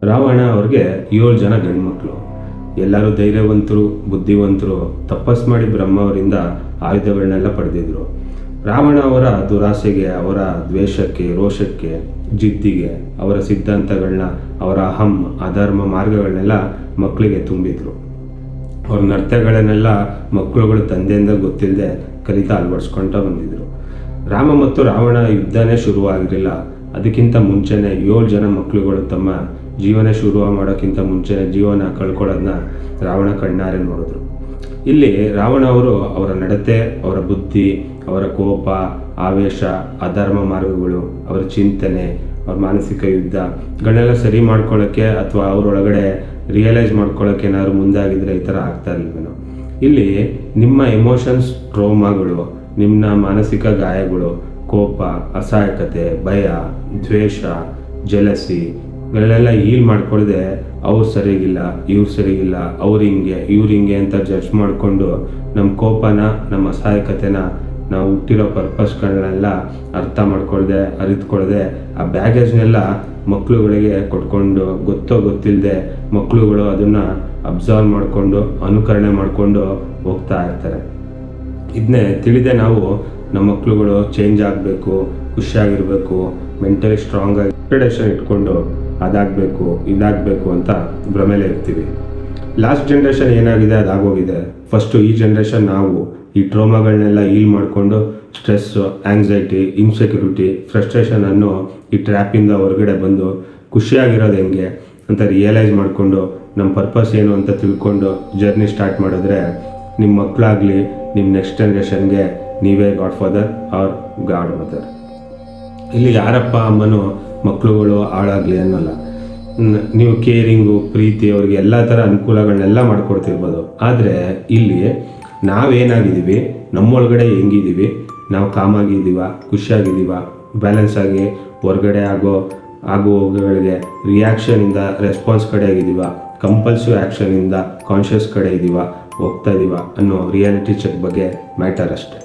ರಾವಣ ಅವ್ರಿಗೆ 7 ಜನ ಗಂಡ್ಮಕ್ಳು. ಎಲ್ಲರೂ ಧೈರ್ಯವಂತರು, ಬುದ್ಧಿವಂತರು, ತಪಸ್ ಮಾಡಿ ಬ್ರಹ್ಮ ಅವರಿಂದ ಆಯುಧಗಳನ್ನೆಲ್ಲ ಪಡೆದಿದ್ರು. ರಾವಣ ಅವರ ದುರಾಸೆಗೆ, ಅವರ ದ್ವೇಷಕ್ಕೆ, ರೋಷಕ್ಕೆ, ಜಿದ್ದಿಗೆ, ಅವರ ಸಿದ್ಧಾಂತಗಳನ್ನ, ಅವರ ಅಧರ್ಮ ಮಾರ್ಗಗಳನ್ನೆಲ್ಲ ಮಕ್ಕಳಿಗೆ ತುಂಬಿದ್ರು. ಅವ್ರ ನರ್ತಗಳನ್ನೆಲ್ಲ ಮಕ್ಕಳುಗಳು ತಂದೆಯಿಂದ ಗೊತ್ತಿಲ್ಲದೆ ಕಲಿತಾ ಅಳವಡಿಸ್ಕೊಂತ ಬಂದಿದ್ರು. ರಾಮ ಮತ್ತು ರಾವಣ ಯುದ್ಧನೇ ಶುರುವಾಗಿರಲಿಲ್ಲ. ಅದಕ್ಕಿಂತ ಮುಂಚೆನೇ 7 ಜನ ಮಕ್ಕಳುಗಳು ತಮ್ಮ ಜೀವನ ಶುರು ಮಾಡೋಕ್ಕಿಂತ ಮುಂಚೆನೇ ಜೀವನ ಕಳ್ಕೊಳ್ಳೋದನ್ನ ರಾವಣ ಕಣ್ಣಾರೆ ನೋಡಿದ್ರು. ಇಲ್ಲಿ ರಾವಣ ಅವರು ಅವರ ನಡತೆ, ಅವರ ಬುದ್ಧಿ, ಅವರ ಕೋಪ, ಆವೇಶ, ಅಧರ್ಮ ಮಾರ್ಗಗಳು, ಅವರ ಚಿಂತನೆ, ಅವ್ರ ಮಾನಸಿಕ ಯುದ್ಧಗಳನ್ನೆಲ್ಲ ಸರಿ ಮಾಡ್ಕೊಳ್ಳೋಕ್ಕೆ ಅಥವಾ ಅವರೊಳಗಡೆ ರಿಯಲೈಸ್ ಮಾಡ್ಕೊಳ್ಳೋಕೆ ಏನಾದ್ರು ಮುಂದಾಗಿದ್ರೆ ಈ ಥರ ಆಗ್ತಾ ಇಲ್ವೇನೋ. ಇಲ್ಲಿ ನಿಮ್ಮ ಎಮೋಷನ್ಸ್, ಟ್ರೋಮಾಗಳು, ನಿಮ್ಮ ಮಾನಸಿಕ ಗಾಯಗಳು, ಕೋಪ, ಅಸಹಾಯಕತೆ, ಭಯ, ದ್ವೇಷ, ಜಲಸಿ ಗಳನ್ನೆಲ್ಲ ಹೀಲ್ ಮಾಡ್ಕೊಳ್ಳದೆ ಅವ್ರು ಸರಿಗಿಲ್ಲ, ಇವ್ರು ಸರಿಗಿಲ್ಲ, ಅವ್ರು ಹಿಂಗೆ, ಇವ್ರು ಹಿಂಗೆ ಅಂತ ಜಡ್ಜ್ ಮಾಡಿಕೊಂಡು ನಮ್ಮ ಕೋಪನ, ನಮ್ಮ ಅಸಹಾಯಕತೆನ, ನಾವು ಹುಟ್ಟಿರೋ ಪರ್ಪಸ್ಗಳನ್ನೆಲ್ಲ ಅರ್ಥ ಮಾಡ್ಕೊಳ್ದೆ, ಅರಿತುಕೊಳ್ಳದೆ ಆ ಬ್ಯಾಗೇಜ್ನೆಲ್ಲ ಮಕ್ಕಳುಗಳಿಗೆ ಕೊಟ್ಕೊಂಡು ಗೊತ್ತಿಲ್ಲದೆ ಮಕ್ಕಳುಗಳು ಅದನ್ನು ಅಬ್ಸರ್ವ್ ಮಾಡಿಕೊಂಡು ಅನುಕರಣೆ ಮಾಡಿಕೊಂಡು ಹೋಗ್ತಾ ಇರ್ತಾರೆ. ಇದನ್ನೇ ತಿಳಿದೆ ನಾವು ನಮ್ಮ ಮಕ್ಕಳುಗಳು ಚೇಂಜ್ ಆಗಬೇಕು, ಖುಷಿಯಾಗಿರಬೇಕು, ಮೆಂಟಲಿ ಸ್ಟ್ರಾಂಗ್ ಆಗಿ ಎಕ್ಸ್ಪೆಕ್ಟೇಷನ್ ಇಟ್ಕೊಂಡು ಅದಾಗಬೇಕು, ಇದಾಗಬೇಕು ಅಂತ ಭ್ರಮೆಲೆ ಇರ್ತೀವಿ. ಲಾಸ್ಟ್ ಜನ್ರೇಷನ್ ಏನಾಗಿದೆ ಅದಾಗೋಗಿದೆ. ಫಸ್ಟು ಈ ಜನ್ರೇಷನ್ ನಾವು ಈ ಟ್ರೋಮಾಗಳನ್ನೆಲ್ಲ ಹೀಲ್ ಮಾಡಿಕೊಂಡು ಸ್ಟ್ರೆಸ್ಸು, ಆ್ಯಂಗ್ಸೈಟಿ, ಇನ್ಸೆಕ್ಯೂರಿಟಿ, ಫ್ರಸ್ಟ್ರೇಷನ್ ಅನ್ನೋ ಈ ಟ್ರ್ಯಾಪಿಂದ ಹೊರಗಡೆ ಬಂದು ಖುಷಿಯಾಗಿರೋದು ಹೆಂಗೆ ಅಂತ ರಿಯಲೈಸ್ ಮಾಡಿಕೊಂಡು ನಮ್ಮ ಪರ್ಪಸ್ ಏನು ಅಂತ ತಿಳ್ಕೊಂಡು ಜರ್ನಿ ಸ್ಟಾರ್ಟ್ ಮಾಡಿದ್ರೆ ನಿಮ್ಮ ಮಕ್ಕಳಾಗಲಿ, ನಿಮ್ಮ ನೆಕ್ಸ್ಟ್ ಜನ್ರೇಷನ್ಗೆ ನೀವೇ godfather or godmother. ಇಲ್ಲಿ ಯಾರಪ್ಪ ಅಮ್ಮನೋ ಮಕ್ಕಳುಗಳು ಹಾಳಾಗಲಿ ಅನ್ನೋಲ್ಲ. ನೀವು ಕೇರಿಂಗು, ಪ್ರೀತಿ, ಅವ್ರಿಗೆ ಎಲ್ಲ ಥರ ಅನುಕೂಲಗಳನ್ನೆಲ್ಲ ಮಾಡ್ಕೊಡ್ತಿರ್ಬೋದು. ಆದರೆ ಇಲ್ಲಿ ನಾವೇನಾಗಿದ್ದೀವಿ, ನಮ್ಮೊಳಗಡೆ ಹೆಂಗಿದ್ದೀವಿ, ನಾವು ಕಾಮಾಗಿದ್ದೀವ, ಖುಷಿಯಾಗಿದ್ದೀವ, ಬ್ಯಾಲೆನ್ಸ್ ಆಗಿ ಹೊರಗಡೆ ಆಗೋ ಹೋಗುಗಳಿಗೆ ರಿಯಾಕ್ಷನಿಂದ ರೆಸ್ಪಾನ್ಸ್ ಕಡೆ ಆಗಿದ್ದೀವ, ಕಂಪಲ್ಸಿವ್ ಆ್ಯಕ್ಷನಿಂದ ಕಾನ್ಷಿಯಸ್ ಕಡೆ ಇದ್ದೀವ, ಹೋಗ್ತಾ ಇದ್ದೀವ ಅನ್ನೋ ರಿಯಾಲಿಟಿ ಚೆಕ್ ಬಗ್ಗೆ ಮ್ಯಾಟರ್ ಅಷ್ಟೆ.